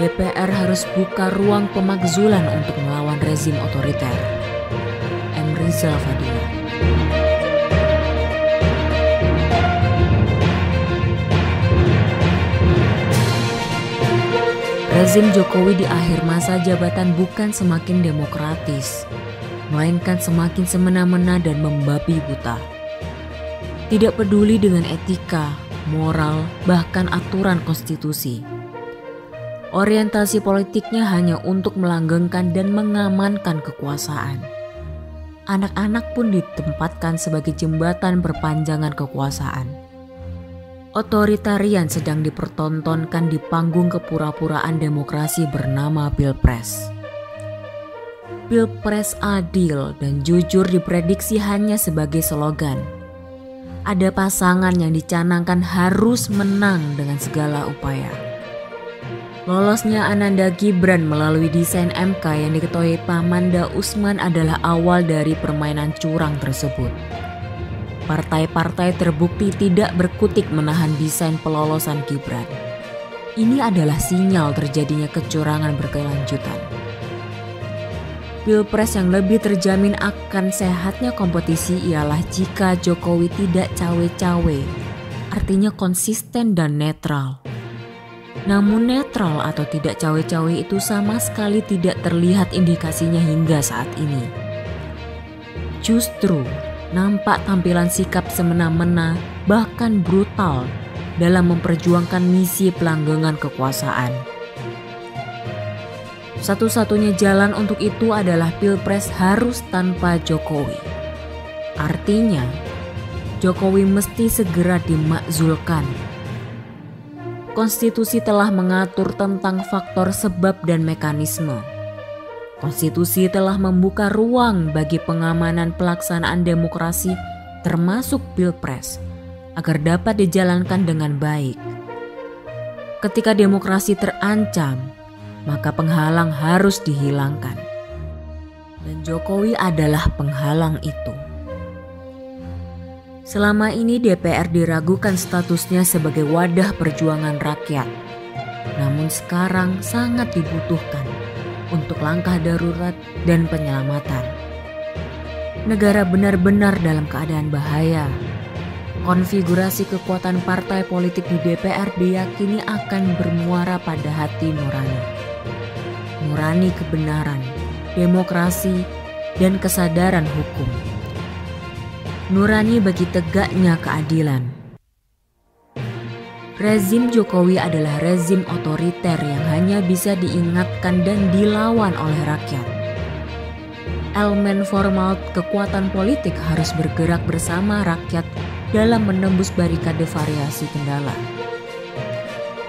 DPR harus buka ruang pemakzulan untuk melawan rezim otoriter. M. Rizal Fadila. Rezim Jokowi di akhir masa jabatan bukan semakin demokratis, melainkan semakin semena-mena dan membabi buta. Tidak peduli dengan etika, moral, bahkan aturan konstitusi. Orientasi politiknya hanya untuk melanggengkan dan mengamankan kekuasaan. Anak-anak pun ditempatkan sebagai jembatan perpanjangan kekuasaan. Otoritarian sedang dipertontonkan di panggung kepura-puraan demokrasi bernama Pilpres. Pilpres adil dan jujur diprediksi hanya sebagai slogan. Ada pasangan yang dicanangkan harus menang dengan segala upaya. Lolosnya Ananda Gibran melalui desain MK yang diketuai Pamanda Usman adalah awal dari permainan curang tersebut. Partai-partai terbukti tidak berkutik menahan desain pelolosan Gibran. Ini adalah sinyal terjadinya kecurangan berkelanjutan. Pilpres yang lebih terjamin akan sehatnya kompetisi ialah jika Jokowi tidak cawe-cawe, artinya konsisten dan netral. Namun netral atau tidak cawe-cawe itu sama sekali tidak terlihat indikasinya hingga saat ini. Justru nampak tampilan sikap semena-mena bahkan brutal dalam memperjuangkan misi pelanggengan kekuasaan. Satu-satunya jalan untuk itu adalah Pilpres harus tanpa Jokowi. Artinya, Jokowi mesti segera dimakzulkan. Konstitusi telah mengatur tentang faktor sebab dan mekanisme. Konstitusi telah membuka ruang bagi pengamanan pelaksanaan demokrasi termasuk Pilpres agar dapat dijalankan dengan baik. Ketika demokrasi terancam, maka penghalang harus dihilangkan. Dan Jokowi adalah penghalang itu. Selama ini DPR diragukan statusnya sebagai wadah perjuangan rakyat. Namun sekarang sangat dibutuhkan untuk langkah darurat dan penyelamatan. Negara benar-benar dalam keadaan bahaya. Konfigurasi kekuatan partai politik di DPR diyakini akan bermuara pada hati nurani. Nurani kebenaran, demokrasi, dan kesadaran hukum. Nurani bagi tegaknya keadilan. Rezim Jokowi adalah rezim otoriter yang hanya bisa diingatkan dan dilawan oleh rakyat. Elemen formal kekuatan politik harus bergerak bersama rakyat dalam menembus barikade variasi kendala.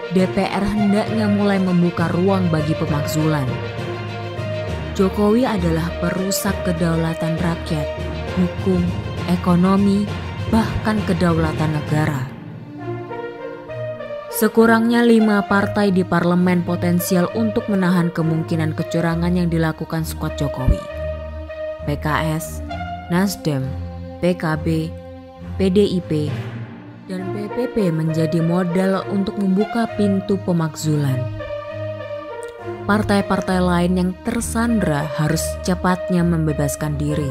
DPR hendaknya mulai membuka ruang bagi pemakzulan. Jokowi adalah perusak kedaulatan rakyat, hukum, ekonomi, bahkan kedaulatan negara. Sekurangnya 5 partai di parlemen potensial untuk menahan kemungkinan kecurangan yang dilakukan skuad Jokowi. PKS, Nasdem, PKB, PDIP, dan PPP menjadi modal untuk membuka pintu pemakzulan. Partai-partai lain yang tersandra harus cepatnya membebaskan diri.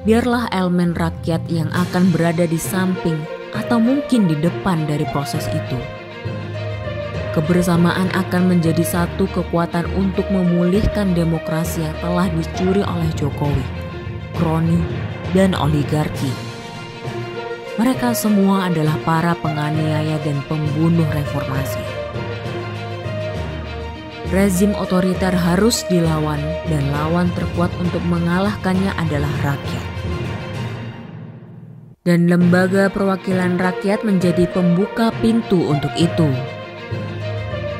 Biarlah elemen rakyat yang akan berada di samping atau mungkin di depan dari proses itu. Kebersamaan akan menjadi satu kekuatan untuk memulihkan demokrasi yang telah dicuri oleh Jokowi, kroni, dan oligarki. Mereka semua adalah para penganiaya dan pembunuh reformasi. Rezim otoriter harus dilawan dan lawan terkuat untuk mengalahkannya adalah rakyat. Dan lembaga perwakilan rakyat menjadi pembuka pintu untuk itu.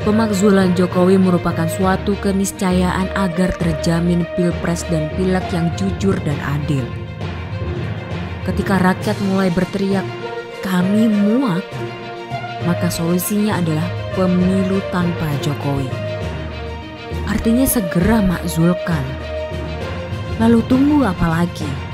Pemakzulan Jokowi merupakan suatu keniscayaan agar terjamin Pilpres dan Pileg yang jujur dan adil. Ketika rakyat mulai berteriak, "Kami muak," maka solusinya adalah pemilu tanpa Jokowi. Artinya segera makzulkan. Lalu tunggu apa lagi?